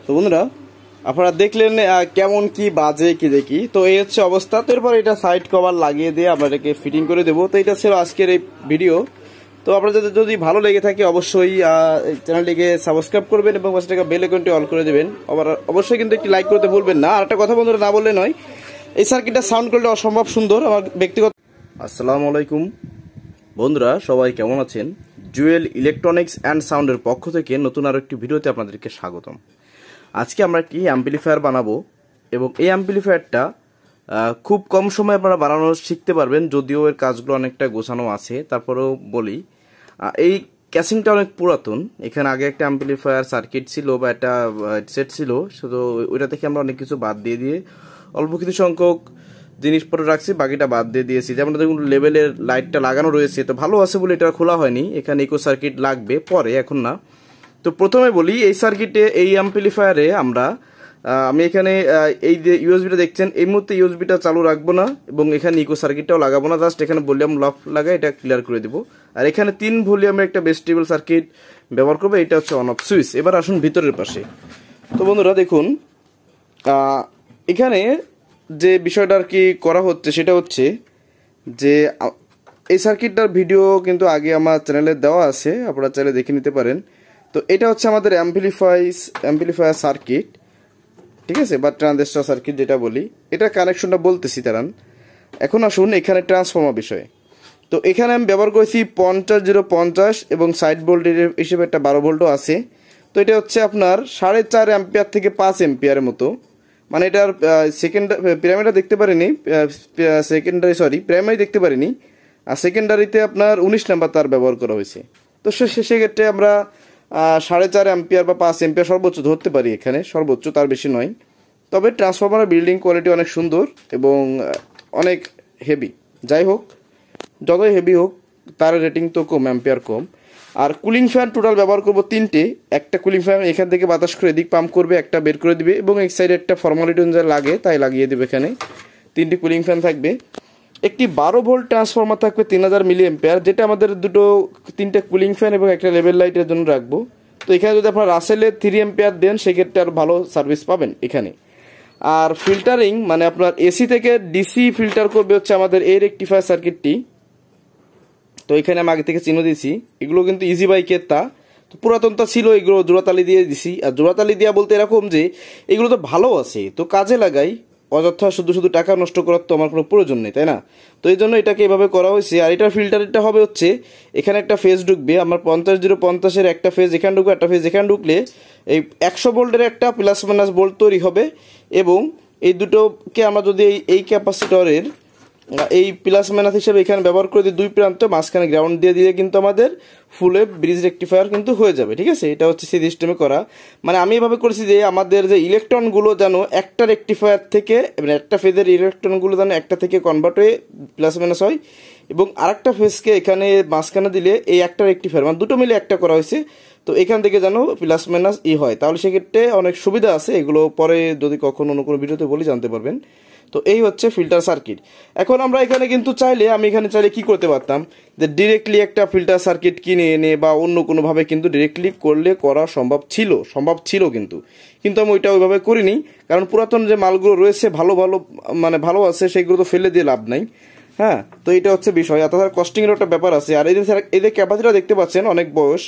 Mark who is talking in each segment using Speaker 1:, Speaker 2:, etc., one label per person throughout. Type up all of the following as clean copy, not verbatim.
Speaker 1: তো বন্ধুরা আপনারা দেখলেন কেমন কি বাজে কি দেখি। তো এই হচ্ছে অবস্থা। তো এরপর এটা সাইড কভার লাগিয়ে দিয়ে আমরা এটাকে ফিটিং করে দেবো। তো এটা ছিল আজকের এই ভিডিও। তো আপনাদের যদি ভালো লেগে থাকে অবশ্যই চ্যানেলটিকে সাবস্ক্রাইব করবেন এবং পাশে থাকা বেল আইকনটি অল করে দেবেন। আবার অবশ্যই কিন্তু একটি লাইক করতে ভুলবেন না। আর একটা কথা বন্ধুরা না বললে নয়, এই সার্কিটটা সাউন্ড কোয়ালিটি অসম্ভব সুন্দর আমার ব্যক্তিগত। আসসালামু আলাইকুম বন্ধুরা, সবাই কেমন আছেন? জুয়েল ইলেকট্রনিক্স অ্যান্ড সাউন্ডের পক্ষ থেকে নতুন আরও একটি ভিডিওতে আপনাদেরকে স্বাগতম। আজকে আমরা একটি অ্যাম্পলিফায়ার বানাবো এবং এই অ্যাম্পলিফায়ারটা খুব কম সময়ে আপনারা বানানো শিখতে পারবেন, যদিও এর কাজগুলো অনেকটা গোছানো আছে। তারপরেও বলি, এই ক্যাসিংটা অনেক পুরাতন। এখানে আগে একটা অ্যাম্পলিফায়ার সার্কিট ছিল বা একটা সেট ছিল, শুধু ওইটা থেকে আমরা অনেক কিছু বাদ দিয়ে অল্প কিছু সংখ্যক জিনিসপত্র রাখছি, বাকিটা বাদ দিয়ে দিয়েছি। যেমন দেখুন লেভেলের লাইটটা লাগানো রয়েছে, তো ভালো আছে বলে এটা খোলা হয়নি। এখানে ইকো সার্কিট লাগবে পরে, এখন না। তো প্রথমে বলি, এই সার্কিটে এই অ্যাম্পলিফায়ারে আমি এখানে এই যে ইউএসবিটা দেখছেন, এই মুহূর্তে ইউএসবিটা চালু রাখবো না এবং এখানে ইকো সার্কিটটাও লাগাবো না। জাস্ট এখানে ভলিউম লক লাগাই এটা ক্লিয়ার করে দেবো। আর এখানে 3 ভলিউমের একটা ভেস্টিবল সার্কিট ব্যবহার করবো। এটা হচ্ছে অন অফ সুইচ। এবার আসুন ভিতরের পাশে। তো বন্ধুরা দেখুন, এখানে যে বিষয়টা আর কি করা হচ্ছে সেটা হচ্ছে যে এই সার্কিটটার ভিডিও কিন্তু আগে আমার চ্যানেলে দেওয়া আছে, আপনারা চাইলে দেখে নিতে পারেন। তো এটা হচ্ছে আমাদের অ্যাম্পলিফায়ার সার্কিট, ঠিক আছে, বা ট্রানজিস্টর সার্কিট যেটা বলি। এটা কানেকশনটা বলতেছি দাঁড়ান। এখন আসুন এখানে ট্রান্সফর্মার বিষয়ে। তো এখানে আমি ব্যবহার করেছি 50-050 এবং সাইড ভোল্টেজ হিসেবে একটা 12 ভোল্টও আছে। তো এটা হচ্ছে আপনার 4.5 অ্যাম্পিয়ার থেকে 5 অ্যাম্পিয়ারের মতো। মানে এটার প্রাইমারি দেখতে পারিনি, প্রাইমারি দেখতে পারিনি। আর সেকেন্ডারিতে আপনার 19 নাম্বার তার ব্যবহার করা হয়েছে। তো সেক্ষেত্রে আমরা 4.5 অ্যাম্পিয়ার বা 5 অ্যাম্পিয়ার সর্বোচ্চ ধরতে পারি এখানে, সর্বোচ্চ, তার বেশি নয়। তবে ট্রান্সফরমারের বিল্ডিং কোয়ালিটি অনেক সুন্দর এবং অনেক হেভি। যাই হোক, যতই হেভি হোক তার রেটিং তো কম, অ্যাম্পিয়ার কম। আর কুলিং ফ্যান টোটাল ব্যবহার করবো 3টে। একটা কুলিং ফ্যান এখান থেকে বাতাস করে এদিক পাম্প করবে, একটা বের করে দিবে এবং এক সাইডে একটা ফর্মালিটি অনুযায়ী লাগে তাই লাগিয়ে দেবে। এখানে 3টি কুলিং ফ্যান থাকবে। একটি 12 ভোল্ট ট্রান্সফর্মার থাকবে 3000 মিলি অ্যাম্পিয়ার, যেটা আমাদের 3টে কুলিং ফ্যান এবং একটা লেভেল লাইটের জন্য রাখবো। তো এখানে যদি আপনার রাসেলের 3 অ্যাম্পিয়ার দেন সেক্ষেত্রে আর ভালো সার্ভিস পাবেন এখানে। আর ফিল্টারিং মানে আপনার এসি থেকে ডিসি ফিল্টার করবে হচ্ছে আমাদের এই রেকটিফায়ার সার্কিটটি। তো এখানে আমি আগে থেকে চিহ্ন দিয়েছি। এগুলো কিন্তু ইজি বাইকের তো পুরাতনটা ছিল, এগুলো জোড়াতালি দিয়ে দিছি। আর জোড়াতালি দেওয়া বলতে এরকম যে এগুলো তো ভালো আছে, তো কাজে লাগাই, অযথা শুধু টাকা নষ্ট করার তো আমার কোনো প্রয়োজন নেই, তাই না? তো এই জন্য এটাকে এভাবে করা হয়েছে। আর এটার ফিল্টারটা হবে হচ্ছে এখানে একটা ফেজ ঢুকবে, আমার 50-050-এর একটা ফেজ এখানে ঢুকবে, একটা ফেজ এখানে ঢুকলে এই 100 ভোল্টের একটা প্লাস মাইনাস ভোল্ট তৈরি হবে। এবং এই দুটোকে আমরা যদি এই ক্যাপাসিটরের এই প্লাস মাইনাস হিসেবে এখানে ব্যবহার করে দিই, 2 প্রান্ত মাঝখানে গ্রাউন্ড দিয়ে দিলে কিন্তু আমাদের ফুলে ব্রিজ রেকটিফায়ার কিন্তু হয়ে যাবে, ঠিক আছে? এটা হচ্ছে সেই সিস্টেমে করা। মানে আমি এভাবে করেছি যে আমাদের যে ইলেকট্রনগুলো যেন একটা রেকটিফায়ার থেকে, মানে একটা ফেজের ইলেকট্রনগুলো যেন একটা থেকে কনভার্ট হয়ে প্লাস মাইনাস হয় এবং আরেকটা ফেজকে এখানে মাঝখানে দিলে এই একটা রেকটিফায়ার, মানে দুটো মিলে একটা করা হয়েছে। তো এখান থেকে যেন প্লাস মাইনাস হয়, তাহলে সেক্ষেত্রে অনেক সুবিধা আছে। এগুলো পরে যদি কখনো অন্য কোনো ভিডিওতে বলি জানতে পারবেন। তো এই হচ্ছে ফিল্টার সার্কিট। এখন আমরা এখানে কিন্তু আমি এখানে চাইলে কি করতে পারতাম, যে ডিরেক্টলি একটা ফিল্টার সার্কিট কিনে এনে বা অন্য কোনোভাবে কিন্তু ডিরেক্টলি করা সম্ভব ছিল কিন্তু আমি ওইটা ওইভাবে করিনি। কারণ পুরাতন যে মালগুলো রয়েছে ভালো আছে, সেগুলো তো ফেলে দিয়ে লাভ নাই। হ্যাঁ, তো এটা হচ্ছে বিষয়। আর তাছাড়া কস্টিংয়ের একটা ব্যাপার আছে। আর এদের ক্যাপাসিটার দেখতে পাচ্ছেন অনেক বয়স,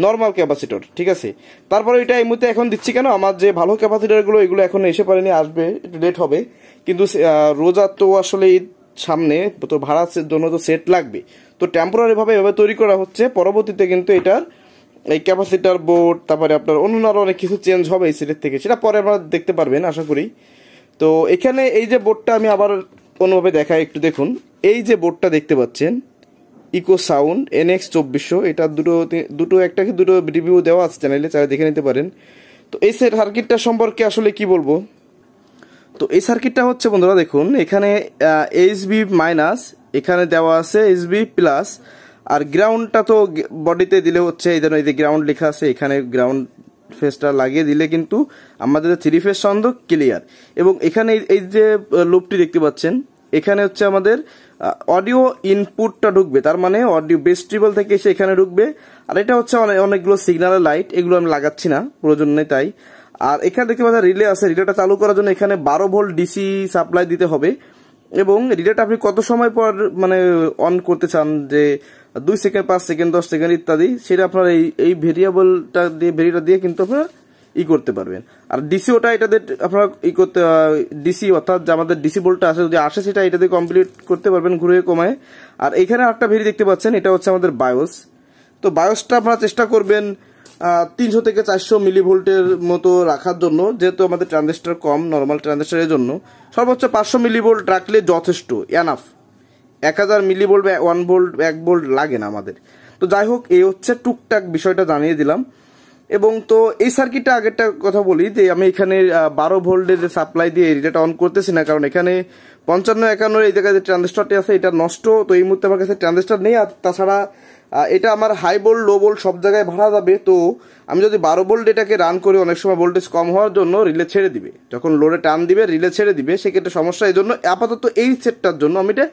Speaker 1: নর্মাল ক্যাপাসিটর, ঠিক আছে। তারপরে এটা এই মুহূর্তে এখন দিচ্ছি কেন, আমার যে ভালো ক্যাপাসিটারগুলো এগুলো এখন এসে পারেনি, আসবে, একটু লেট হবে। কিন্তু রোজা তো আসলে সামনে, তো ভাড়ার জন্য তো সেট লাগবে। তো টেম্পোরারিভাবে এভাবে তৈরি করা হচ্ছে। পরবর্তীতে কিন্তু এটার এই ক্যাপাসিটার বোর্ড, তারপরে আপনার অন্য আরও অনেক কিছু চেঞ্জ হবে এই সেটের থেকে, সেটা পরে আপনারা দেখতে পারবেন আশা করি। তো এখানে এই যে বোর্ডটা আমি আবার অন্যভাবে দেখাই, একটু দেখুন। এই যে বোর্ডটা দেখতে পাচ্ছেন, ইকো সাউন্ড NX 2400, এটা দুটো রিভিউ দেওয়া আছে চ্যানেলে, চাইলে দেখে নিতে পারেন। তো এই সার্কিটটা সম্পর্কে আসলে কি বলবো। তো এই সার্কিটটা হচ্ছে বন্ধুরা দেখুন, এখানে HB মাইনাস, এখানে দেওয়া আছে HB প্লাস। আর গ্রাউন্ডটা তো বডিতে দিলে হচ্ছে, এই জন্য এই যে গ্রাউন্ড লেখা আছে, এখানে গ্রাউন্ড ফেসটা লাগিয়ে দিলে কিন্তু আমাদের 3 ফেজ সংযোগ ক্লিয়ার। এবং এখানে এই যে লুপটি দেখতে পাচ্ছেন, এখানে হচ্ছে আমাদের অডিও ইনপুটটা ঢুকবে, তার মানে অডিও ভেস্টিবল থেকে এসে এখানে ঢুকবে। আর এটা হচ্ছে অনেকগুলো সিগন্যালের লাইট, এগুলো আমি লাগাচ্ছি না, প্রয়োজন নেই তাই। আর এখানে দেখতে পাচ্ছেন রিলে আছে, রিলেটা চালু করার জন্য এখানে 12 ভোল্ট ডিসি সাপ্লাই দিতে হবে এবং রিলেটা আপনি কত সময় পর মানে অন করতে চান, যে 2 সেকেন্ড, 5 সেকেন্ড, 10 সেকেন্ড ইত্যাদি, সেটা আপনার এই ভেরিয়েবলটা দিয়ে ভেরিটা দিয়ে কিন্তু আপনারা করতে পারবেন। আর ডিসি ওটা এটা দিয়ে আপনারা করতে ডিসি অর্থাৎ যে আমাদের ডিসি ভোল্টটা আছে যদি আসে সেটা এটা দিয়ে কমপ্লিট করতে পারবেন ঘুরে কমায়। আর এখানে আরেকটা ভেরি দেখতে পাচ্ছেন, এটা হচ্ছে আমাদের বায়োস। তো বায়োসটা আপনারা চেষ্টা করবেন 300 থেকে 400 মিলিভোল্টের মতো রাখার জন্য, যেহেতু আমাদের ট্রানজিস্টর কম, নর্মাল ট্রানজিস্টরের জন্য সর্বোচ্চ 500 মিলিভোল্ট রাখলে যথেষ্ট, এনাফ। 1000 মিলিভোল্ট বা 1 ভোল্ট 1 ভোল্ট লাগে না আমাদের। তো যাই হোক, এই হচ্ছে টুকটাক বিষয়টা জানিয়ে দিলাম। এবং তো এই সার্কিটটা আগেরটা কথা বলি যে আমি এখানে 12 ভোল্টের সাপ্লাই দিয়ে রিলেটা অন করতেছি না, কারণ এখানে 55-51 এই জায়গায় যে ট্রানজিস্টরটি আছে এটা নষ্ট। তো এই মুহূর্তে আমার কাছে ট্রানজিস্টর নেই। আর তাছাড়া এটা আমার হাই ভোল্ট লো ভোল্ট সব জায়গায় ভাড়া যাবে। তো আমি যদি 12 ভোল্ট এটাকে রান করি, অনেক সময় ভোল্টেজ কম হওয়ার জন্য রিলে ছেড়ে দিবে, যখন লোডে টান দিবে রিলে ছেড়ে দিবে, সেক্ষেত্রে সমস্যা। এই জন্য আপাতত এই সেটটার জন্য আমি এটা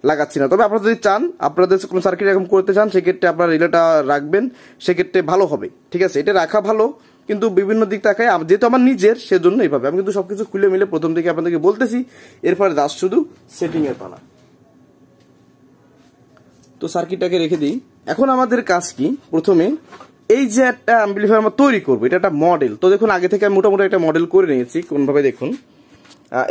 Speaker 1: লাগাচ্ছি না। তবে আপনারা যদি চান, আপনাদের কোনো সার্কিট এরকম করতে চান, সেক্ষেত্রে আপনারা রিলেটা রাখবেন, সেক্ষেত্রে ভালো হবে। ঠিক আছে, এটা রাখা ভালো, কিন্তু বিভিন্ন দিক তাকায়, যেহেতু আমার নিজের, সেজন্য এইভাবে আমি কিন্তু সবকিছু খুলে মিলে প্রথম থেকে আপনাদেরকে বলতেছি। এরপরে জাস্ট শুধু সেটিং এর পালা। তো সার্কিটটাকে রেখে দিই। এখন আমাদের কাজ কি, প্রথমে এই যে একটা অ্যাম্পলিফায়ার আমরা তৈরি করবো, এটা একটা মডেল। তো দেখুন, আগে থেকে আমি মোটামুটি একটা মডেল করে নিয়েছি কোনভাবে। দেখুন,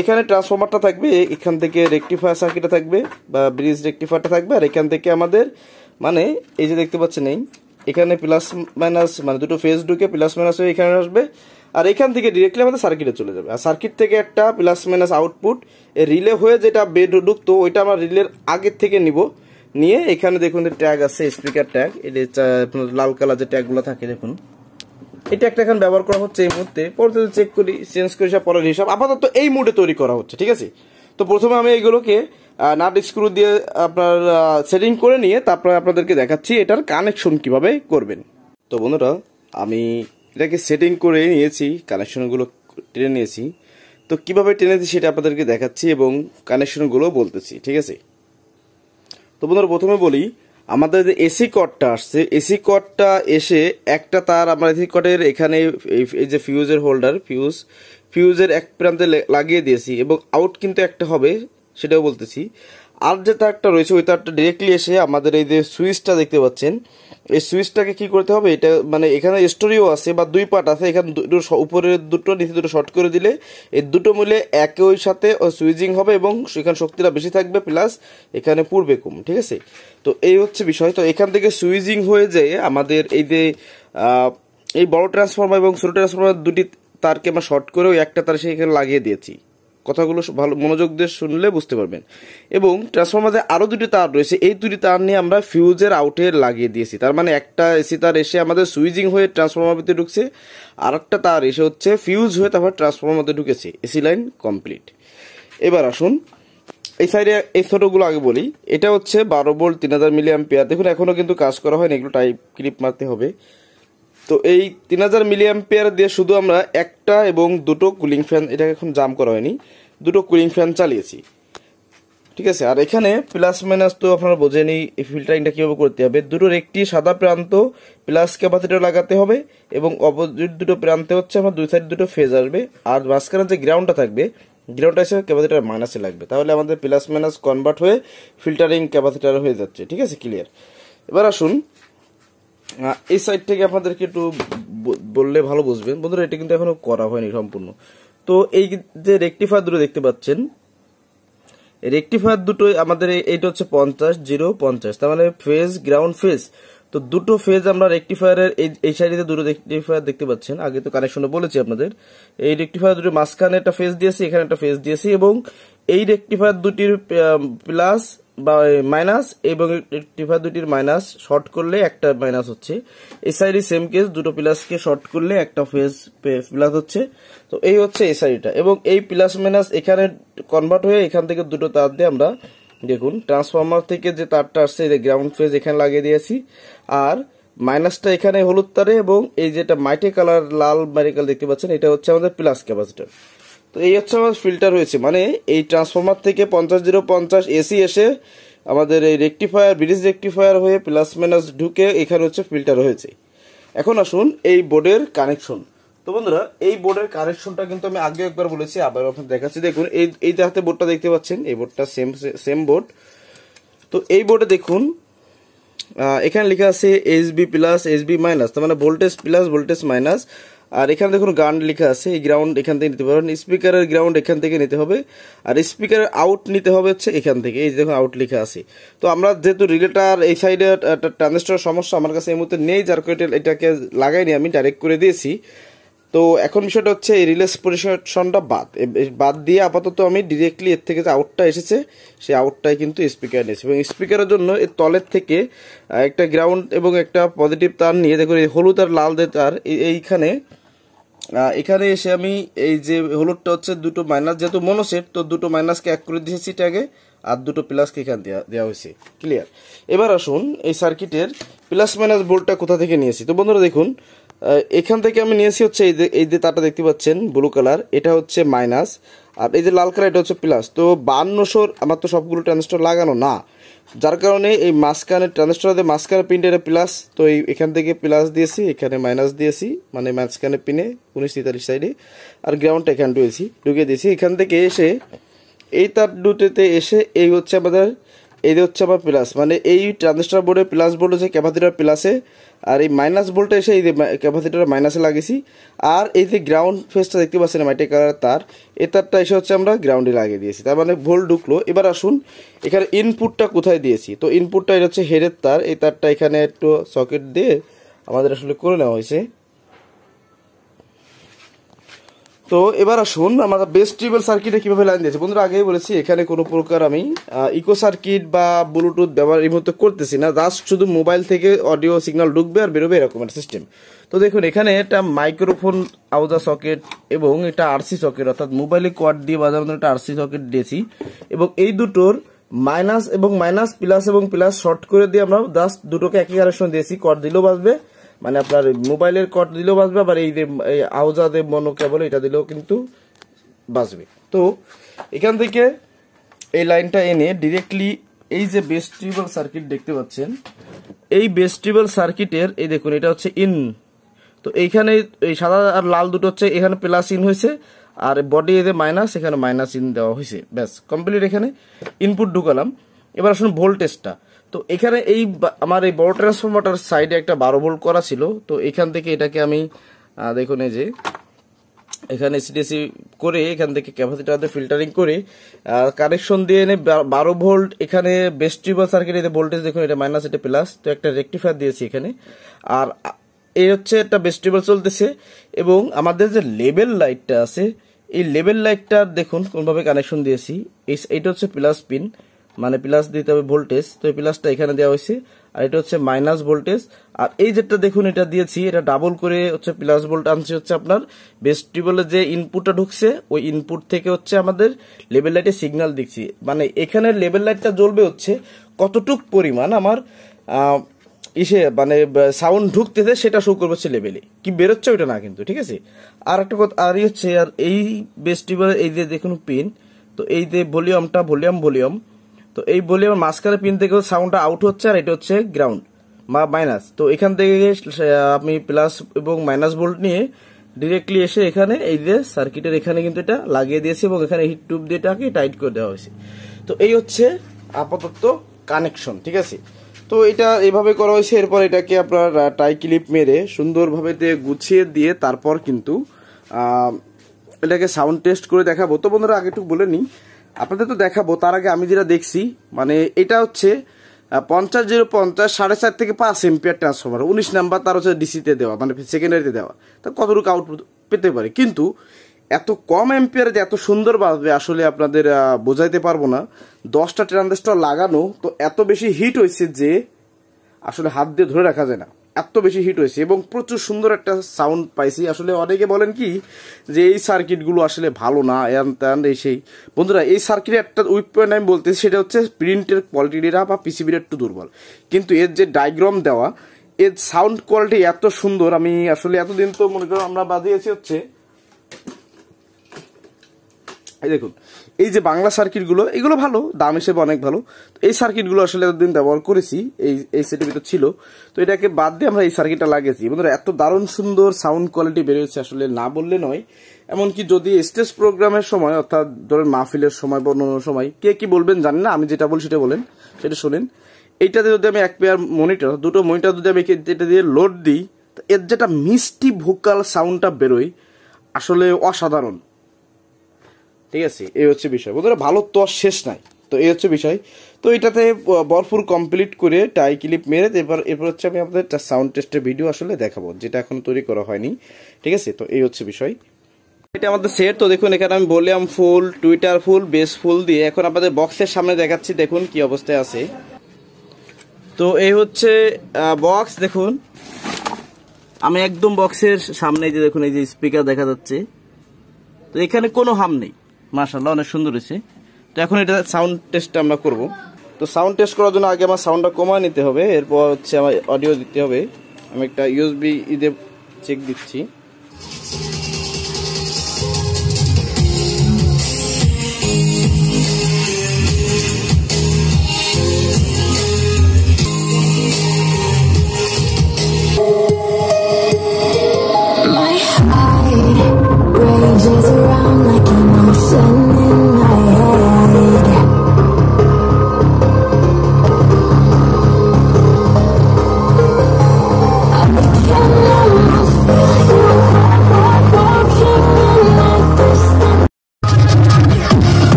Speaker 1: এখানে ট্রান্সফরমারটা থাকবে, এখান থেকে রেকটিফায়ার সার্কিটটা থাকবে বা ব্রিজ রেকটিফায়ারটা থাকবে, আর এখান থেকে আমাদের মানে এই যে দেখতে পাচ্ছেন এখানে প্লাস মাইনাস মানে দুটো ফেজ ঢুকে প্লাস মাইনাস হয়ে এখানে আসবে, আর এখান থেকে ডিরেক্টলি আমাদের সার্কিটে চলে যাবে। আর সার্কিট থেকে একটা প্লাস মাইনাস আউটপুট রিলে হয়ে যেটা বেড ঢুকতো, ওইটা আমরা রিলের আগের থেকে নিয়ে এখানে দেখুন ট্যাগ আছে, স্পিকার ট্যাগ, এটা লাল কালার যে ট্যাগগুলো থাকে দেখুন, এটা একটা এখন ব্যবহার করা হচ্ছে এই মুহূর্তে। পরবর্তীতে চেক করি, চেঞ্জ করি, সব পরের হিসাব। আপাতত এই মুডে তৈরি করা হচ্ছে, ঠিক আছে। তো প্রথমে আমি এইগুলোকে নাট স্ক্রু দিয়ে আপনার সেটিং করে নিয়ে তারপরে আপনাদেরকে দেখাচ্ছি এটার কানেকশন কিভাবে করবেন। তো বন্ধুরা, আমি এটাকে সেটিং করে নিয়েছি, কানেকশনগুলো টেনে নিয়েছি। তো কিভাবে টেনেছি সেটা আপনাদেরকে দেখাচ্ছি এবং কানেকশনগুলো বলতেছি, ঠিক আছে। তো বন্ধুরা, প্রথমে বলি, আমাদের যে এসি কর্ডটা আসছে, এসি কর্ডটা এসে একটা তার আমরা এসি কর্ডের এখানে এই যে ফিউজের হোল্ডার, ফিউজের এক প্রান্তে লাগিয়ে দিয়েছি এবং আউট কিন্তু একটা হবে, সেটাও বলতেছি। আর যে তারটা রয়েছে ওই তারটা ডিরেক্টলি এসে আমাদের এই যে সুইচটা দেখতে পাচ্ছেন, এই সুইচটাকে কি করতে হবে, এটা মানে এখানে স্টোরিও আছে বা দুই পার্ট আছে, এখানে উপরের দুটো নিচে দুটো শর্ট করে দিলে এই দুটো মিলে একই সাথে সুইচিং হবে এবং সেখানে শক্তিটা বেশি থাকবে, প্লাস এখানে পূর্বে কম, ঠিক আছে। তো এই হচ্ছে বিষয়। তো এখান থেকে সুইচিং হয়ে যায় আমাদের এই যে এই বড় ট্রান্সফরমার এবং ছোট ট্রান্সফরমার দুটি তারকে আমরা শর্ট করেও একটা তার সেখানে লাগিয়ে দিয়েছি। কথাগুলো ভালো মনোযোগ দিয়ে শুনলে বুঝতে পারবেন। এবং ট্রান্সফরমারে আরও দুটি তার রয়েছে, এই দুটি তার নিয়ে আমরা ফিউজের আউটে লাগিয়ে দিয়েছি। তার মানে একটা এসি তার এসে আমাদের সুইচিং হয়ে ট্রান্সফরমার ভিতরে ঢুকছে, আর একটা তার এসে হচ্ছে ফিউজ হয়ে তারপর ট্রান্সফরমার মধ্যে ঢুকেছে, এসি লাইন কমপ্লিট। এবার আসুন এই সাইডে এই ছোটোগুলো আগে বলি। এটা হচ্ছে 12 ভোল্ট 3000 মিলি অ্যাম্পিয়ার। দেখুন এখনও কিন্তু কাজ করা হয়নি, এগুলো টাইপ ক্লিপ মারতে হবে। তো এই 3000 মিলি অ্যাম্পিয়ার দিয়ে শুধু আমরা একটা এবং দুটো কুলিং ফ্যান, এটা এখন জাম করা হয়নি, দুটো কুলিং ফ্যান চালিয়েছি, ঠিক আছে। আর এখানে প্লাস মাইনাস তো আপনারা বোঝেনি, এই ফিল্টারিংটা কীভাবে করতে হবে। দুটোর একটি সাদা প্রান্ত প্লাস ক্যাপাসিটর লাগাতে হবে এবং অপোজিট দুটো প্রান্তে হচ্ছে আমার দুই সাইড দুটো ফেজ আসবে, আর মাঝখানে যে গ্রাউন্ডটা থাকবে, গ্রাউন্ডটা হিসেবে ক্যাপাসিটার মাইনাসে লাগবে, তাহলে আমাদের প্লাস মাইনাস কনভার্ট হয়ে ফিল্টারিং ক্যাপাসিটার হয়ে যাচ্ছে, ঠিক আছে, ক্লিয়ার। এবার আসুন এই সাইড থেকে আপনাদেরকে একটু বললে ভালো বুঝবেন। বন্ধুরা, এটা কিন্তু এখনো করা হয়নি সম্পূর্ণ। তো এই যে রেকটিফায়ার দুটো দেখতে পাচ্ছেন, রেকটিফায়ার দুটো আমাদের এইটা হচ্ছে 50 0 50, তার মানে ফেজ গ্রাউন্ড ফেজ। তো দুটো ফেজ আমরা রেকটিফায়ারের এই সাইডে দুটো রেকটিফায়ার দেখতে পাচ্ছেন, আগে তো কানেকশনে বলেছি আপনাদের। এই রেকটিফায়ার দুটো মাঝখানে একটা ফেজ দিয়েছি, এখানে একটা ফেজ দিয়েছি, এবং এই রেকটিফায়ার দুটির প্লাস বা মাইনাস এবং রেকটিফায়ার দুটির মাইনাস শর্ট করলে একটা মাইনাস হচ্ছে। এই সাইডে সেম কেস, দুটো প্লাসকে শর্ট করলে একটা ফেজ প্লাস হচ্ছে। তো এই হচ্ছে এই সাইডটা, এবং এই প্লাস মাইনাস এখানে কনভার্ট হয়ে এখান থেকে দুটো তার দিয়ে আমরা দেখুন ট্রান্সফরমার থেকে যে তারটা আসছে এই যে গ্রাউন্ড ফেজ এখানে লাগিয়ে দিয়েছি, আর মাইনাসটা এখানে হলুদ তারে, এবং এই যেটা মাইটে কালার লাল মাইটেকাল দেখতে পাচ্ছেন, এটা হচ্ছে আমাদের প্লাস ক্যাপাসিটর। তো এই হচ্ছে আমাদের ফিল্টার হয়েছে, মানে এই ট্রান্সফরমার থেকে 50 0 50 এসি এসে আমাদের এই রেকটিফায়ার ব্রিজ রেকটিফায়ার হয়ে প্লাস মাইনাস ঢুকে এখানে হচ্ছে ফিল্টার হয়েছে। এখন আসুন এই বোর্ডের কানেকশন। তো বন্ধুরা এই বোর্ডের কানেকশনটা কিন্তু আমি আগে একবার বলেছি, আবার আপনাদের দেখাচ্ছি। দেখুন এই যে হাতে বোর্ডটা দেখতে পাচ্ছেন, এই বোর্ডটা সেম বোর্ড। তো এই বোর্ডে দেখুন এখানে লেখা আছে এইচবি প্লাস এইচবি মাইনাস, তার মানে ভোল্টেজ প্লাস ভোল্টেজ মাইনাস। আর এখানে দেখুন গ্রাউন্ড লেখা আছে, এই গ্রাউন্ড এখান থেকে নিতে পারবেন, স্পিকারের গ্রাউন্ড এখান থেকে নিতে হবে, আর স্পিকারের আউট নিতে হবে হচ্ছে এখান থেকে। এই যে দেখুন আউট লেখা আছে। তো আমরা যেহেতু রিলেটার এই সাইডে ট্রানজিস্টর সমস্যা আমার কাছে এই মুহূর্তে নেই, যার কারণে এটাকে লাগাইনি, আমি ডাইরেক্ট করে দিয়েছি। তো এখন বিষয়টা হচ্ছে এই রিলেস পজিশনটা বাদ দিয়ে আপাতত আমি ডিরেক্টলি এর থেকে যে আউটটা এসেছে সেই আউটটাই কিন্তু স্পিকার নিয়েছি, এবং স্পিকারের জন্য এর তলের থেকে একটা গ্রাউন্ড এবং একটা পজিটিভ তার নিয়ে দেখুন এই হলুদ আর লাল দিয়ে তার এখানে এসে আমি এই যে হলুদটা হচ্ছে দুটো মাইনাস, যেহেতু মনোসেট তো দুটো মাইনাসকে এক করে দিয়েছি এটাকে, আর দুটো প্লাসকে এখানে দেওয়া হয়েছে। ক্লিয়ার? এবার আসুন এই সার্কিটের প্লাস মাইনাস ভোল্টটা কোথা থেকে নিয়েছি। তো বন্ধুরা দেখুন এখান থেকে আমি নিয়েছি হচ্ছে এই যে তারটা দেখতে পাচ্ছেন ব্লু কালার, এটা হচ্ছে মাইনাস, আর এই যে লাল কালার এটা হচ্ছে প্লাস। তো 5200 আমার তো সবগুলো ট্রানজিস্টর লাগানো না, যার কারণে এই মাঝখানে ট্রানজিস্টরের মাঝখানে পিনটা এটা প্লাস, তো এখান থেকে প্লাস দিয়েছি, এখানে মাইনাস দিয়েছি, মানে মাঝখানে পিনে 1943 সাইডে, আর গ্রাউন্ডটা এখানে ঢুকিয়ে দিয়েছি। এখান থেকে এসে এই তার দুটোতে এসে এই হচ্ছে আমাদের, এই হচ্ছে আমার প্লাস, মানে এই ট্রানজিস্টর বোর্ডে প্লাস বোর্ড হচ্ছে ক্যাপাসিটর প্লাসে, আর এই মাইনাস বোল্টটা এসে এই যে ক্যাপাসিটর মাইনাসে লাগিয়েছি। আর এই যে গ্রাউন্ড ফেসটা দেখতে পাচ্ছেন মাইটে কালার তার, এই তারটা এসে হচ্ছে আমরা গ্রাউন্ডে লাগিয়ে দিয়েছি, তার মানে ভোল্ট ঢুকলো। এবার আসুন এখানে ইনপুটটা কোথায় দিয়েছি। তো ইনপুটটা এটা হচ্ছে হেডের তার, এই তারটা এখানে একটু সকেট দিয়ে আমাদের আসলে করে নেওয়া হয়েছে। তো এবার আসুন আমাদের বেস ট্রিবল সার্কিটে কিভাবে লাইন দিয়েছে। বন্ধুরা আগেই বলেছি এখানে কোনো প্রকার আমি ইকো সার্কিট বা ব্লুটুথ ব্যবহার এই মুহূর্তে করতেছি না, জাস্ট শুধু মোবাইল থেকে অডিও সিগন্যাল ঢুকবে আর বেরোবে এরকম একটা সিস্টেম। তো দেখুন এখানে একটা মাইক্রোফোন আউজা সকেট এবং এটা আরসি সকেট, অর্থাৎ মোবাইলে কোয়াড দিয়ে বাজানোর জন্য একটা আরসি সকেট দিয়েছি, এবং এই দুটোর মাইনাস এবং মাইনাস প্লাস এবং প্লাস শর্ট করে দিয়ে আমরা জাস্ট দুটোকে একই কানেকশন দিয়েছি। কর্ড দিলেও বাজবে, মানে আপনার মোবাইলের কর্ড দিলেও বাজবে, আবার এই যে আউজাতে মনো কেবল এটা দিলেও কিন্তু বাজবে। তো এখান থেকে এই লাইনটা এনে ডিরেক্টলি এই যে বেস ট্রিবল সার্কিট দেখতে পাচ্ছেন, এই বেস ট্রিবল সার্কিটের এই দেখুন এটা হচ্ছে ইন। তো এইখানে এই সাদা আর লাল দুটো হচ্ছে এখানে প্লাস ইন হয়েছে, আর বডি এতে মাইনাস, এখানে মাইনাস ইন দেওয়া হয়েছে, ব্যাস কমপ্লিট। এখানে ইনপুট ঢুকালাম। এবার আসুন ভোল্টেজটা। তো এখানে এই আমার এই বড় ট্রান্সফরমারটার সাইডে একটা 12 ভোল্ট করা ছিল, তো এখান থেকে এটাকে আমি দেখুন এই যে এখানে সিডিসি করে এখান থেকে ক্যাপাসিটরতে ফিল্টারিং করে কানেকশন দিয়ে এনে 12 ভোল্ট এখানে বেস ট্রিবল সার্কিট এতে ভোল্টেজ দেখুন এটা মাইনাস এটা প্লাস, তো একটা রেকটিফায়ার দিয়েছি এখানে। আর এই হচ্ছে একটা বেস ট্রিবল চলতেছে, এবং আমাদের যে লেবেল লাইটটা আছে এই লেবেল লাইটটা দেখুন কোনভাবে কানেকশন দিয়েছি। এইটা হচ্ছে প্লাস পিন, মানে প্লাস দিতে হবে ভোল্টেজ, তো এই প্লাসটা এখানে দেওয়া হয়েছে, আর এটা হচ্ছে মাইনাস ভোল্টেজ। আর এই যেটা দেখুন এটা দিয়েছি, এটা ডাবল করে হচ্ছে প্লাস ভোল্ট আনছে হচ্ছে আপনার বেস ট্রিবলের যে ইনপুটটা ঢুকছে ওই ইনপুট থেকে হচ্ছে আমাদের লেবেল লাইটে সিগন্যাল দিচ্ছি, মানে এখানে লেবেল লাইটটা জ্বলবে হচ্ছে কতটুক পরিমাণ আমার মানে সাউন্ড ঢুকতেছে সেটা শো করবে হচ্ছে লেভেলে, কি বেরোচ্ছে ওইটা না কিন্তু, ঠিক আছে। আর একটা কথা আর হচ্ছে, আর এই বেস ট্রিবলের এই যে দেখুন পিন, তো এই যে ভলিউমটা ভলিউম, তো এই ভলিউমের মাঝখানে পিন থেকে সাউন্ডটা আউট হচ্ছে, আর এটা হচ্ছে গ্রাউন্ড বা মাইনাস। তো এখান থেকে আপনি প্লাস এবং মাইনাস ভোল্ট নিয়ে ডিরেক্টলি এসে এখানে এই যে সার্কিটের এখানে কিন্তু এটা লাগিয়ে দিয়েছে, এবং এখানে হিট টিউব দিয়ে এটাকে টাইট করে দেওয়া হয়েছে। তো এই হচ্ছে আপাতত কানেকশন, ঠিক আছে। তো এটা এইভাবে করা হয়েছে। এরপর এটাকে আপনার টাই ক্লিপ মেরে সুন্দরভাবে গুছিয়ে দিয়ে তারপর কিন্তু এটাকে সাউন্ড টেস্ট করে দেখাবো। তো বন্ধুরা আগে একটু বলে নিই, আপনাদের তো দেখাবো তার আগে আমি যেটা দেখছি, মানে এটা হচ্ছে 50-050 4.5 থেকে 5 এম্পিয়ার ট্রান্সফরমার, 19 নাম্বার তার হচ্ছে ডিসিতে দেওয়া, মানে সেকেন্ডারিতে দেওয়া, তা কতটুকু আউটপুট পেতে পারে। কিন্তু এত কম এম্পিয়ারে যে এত সুন্দর বাজবে আসলে আপনাদের বোঝাইতে পারবো না। 10টা ট্রানজিস্টর লাগানো তো এত বেশি হিট হয়েছে যে আসলে হাত দিয়ে ধরে রাখা যায় না, এত বেশি হিট হয়েছে, এবং প্রচুর সুন্দর একটা সাউন্ড পাইছি। আসলে অনেকে বলেন কি যে এই সার্কিটগুলো আসলে ভালো না, এই সেই। বন্ধুরা এই সার্কিটের একটা উইক পয়েন্ট আমি বলতেছি, সেটা হচ্ছে প্রিন্টের কোয়ালিটিটা বা পিসিবির একটু দুর্বল, কিন্তু এর যে ডায়াগ্রাম দেওয়া এর সাউন্ড কোয়ালিটি এত সুন্দর। আমি আসলে এতদিন তো মনে করো আমরা বাজিয়েছি হচ্ছে এই দেখুন, এই যে বাংলা সার্কিটগুলো, এগুলো ভালো, দাম হিসেবে অনেক ভালো। তো এই সার্কিটগুলো আসলে এতদিন ব্যবহার করেছি, এই সেটের ভিতর ছিল। তো এটাকে বাদ দিয়ে আমরা এই সার্কিটটা লাগিয়েছি। বন্ধুরা, এত দারুণ সুন্দর সাউন্ড কোয়ালিটি বেরিয়েছে, আসলে না বললে নয়। এমনকি যদি স্টেজ প্রোগ্রামের সময়, অর্থাৎ ধরেন মাহফিলের সময় বা অন্য সময়, কে কি বলবেন জানেন না, আমি যেটা বলি সেটা বলেন, সেটা শোনেন। এইটাতে যদি আমি 1 পেয়ার মনিটর, 2টো মনিটর যদি আমি এটা দিয়ে লোড দিই, এর যেটা মিষ্টি ভোকাল সাউন্ডটা বেরোয়, আসলে অসাধারণ। ঠিক আছে, এই হচ্ছে বিষয় বন্ধুরা, ভালো তো শেষ নাই। তো এই হচ্ছে বিষয়। তো এটাতে ভরপুর কমপ্লিট করে টাই ক্লিপ মেরে এরপর হচ্ছে আমি আপনাদের সাউন্ড টেস্টের ভিডিও আসলে দেখাবো, যেটা এখন তৈরি করা হয়নি। ঠিক আছে, তো এই হচ্ছে বিষয়। এটা আমাদের সেট। তো দেখুন, এখানে আমি ভলিউম ফুল, টুইটার ফুল, বেস ফুল দিয়ে এখন আপনাদের বক্সের সামনে দেখাচ্ছি, দেখুন কি অবস্থায় আছে। তো এই হচ্ছে বক্স। দেখুন, আমি একদম বক্সের সামনে, যে দেখুন এই যে স্পিকার দেখা যাচ্ছে। তো এখানে কোনো হাম নেই, মাশাআল্লাহ অনেক সুন্দর হয়েছে। তো এখন এটা সাউন্ড টেস্ট আমরা করব। তো সাউন্ড টেস্ট করার জন্য আগে আমার সাউন্ডটা কমায় নিতে হবে, এরপর হচ্ছে আমার অডিও দিতে হবে। আমি একটা ইউএসবি দিয়ে চেক দিচ্ছি।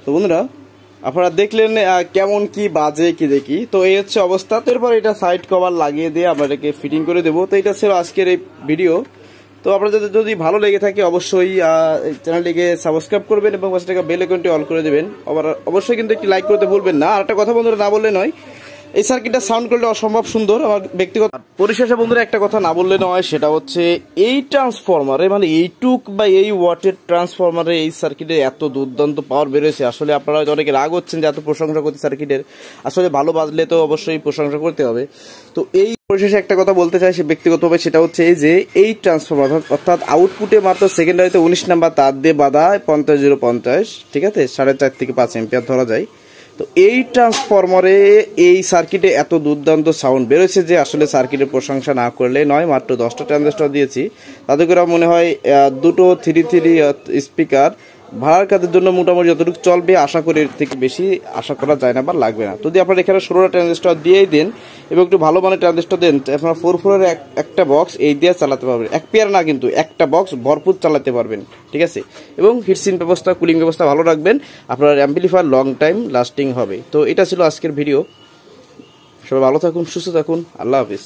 Speaker 1: তো বন্ধুরা, আপনারা দেখলেন কেমন কি বাজে কি দেখি। তো এই হচ্ছে অবস্থা। তো এরপর এটা সাইড কভার লাগিয়ে দিয়ে আমরা এটাকে ফিটিং করে দেবো। তো এটা ছিল আজকের এই ভিডিও। তো আপনাদের যদি ভালো লেগে থাকে অবশ্যই চ্যানেলটিকে সাবস্ক্রাইব করবেন এবং পাশে বেল আইকনটি অল করে দেবেন। আবার অবশ্যই কিন্তু একটি লাইক করতে ভুলবেন না। আর একটা কথা বন্ধুরা, না বললে নয়, এই সার্কিটটা সাউন্ড কোয়ালিটি অসম্ভব সুন্দর আমার ব্যক্তিগত। পরিশেষে বন্ধুরা একটা কথা না বললে নয়, সেটা হচ্ছে এই ট্রান্সফরমারে, মানে এইটুক বা এই ওয়াটের ট্রান্সফরমারে এই সার্কিটে এত দুর্দান্ত পাওয়ার বেরোয়েছে। আসলে আপনারা হয়তো অনেকে রাগ হচ্ছেন যে এত প্রশংসা করতে সার্কিটের, আসলে ভালো বাজলে তো অবশ্যই প্রশংসা করতে হবে। তো এই পরিশেষে একটা কথা বলতে চাই সে ব্যক্তিগতভাবে, সেটা হচ্ছে এই যে এই ট্রান্সফরমার, অর্থাৎ আউটপুটে মাত্র সেকেন্ডারিতে 19 নাম্বার তার দিয়ে বাঁধা 50-050, ঠিক আছে, 4.5 থেকে 5 এম্পিয়ার ধরা যায়। তো এই ট্রান্সফরমারে এই সার্কিটে এত দুর্দান্ত সাউন্ড বেরোচ্ছে যে আসলে সার্কিটের প্রশংসা না করলে নয়। মাত্র 10টা ট্রানজিস্টর দিয়েছি, তাতে করে মনে হয় 2টো 3 স্পিকার ভাড়ার কাজের জন্য মোটামুটি যতটুকু চলবে, আশা করি এর থেকে বেশি আশা করা যায় না বা লাগবে না। যদি আপনারা এখানে 16টা ট্রানজিস্টর দিয়েই দেন এবং একটু ভালো মানের ট্রানজিস্টর দেন, আপনারা 4-4 এর একটা বক্স এই দিয়ে চালাতে পারবেন। 1 পেয়ার না, কিন্তু একটা বক্স ভরপুর চালাতে পারবেন। ঠিক আছে, এবং হিটসিন ব্যবস্থা, কুলিং ব্যবস্থা ভালো রাখবেন, আপনার অ্যাম্পলিফায়ার লং টাইম লাস্টিং হবে। তো এটা ছিল আজকের ভিডিও। সবাই ভালো থাকুন, সুস্থ থাকুন, আল্লাহ হাফিজ।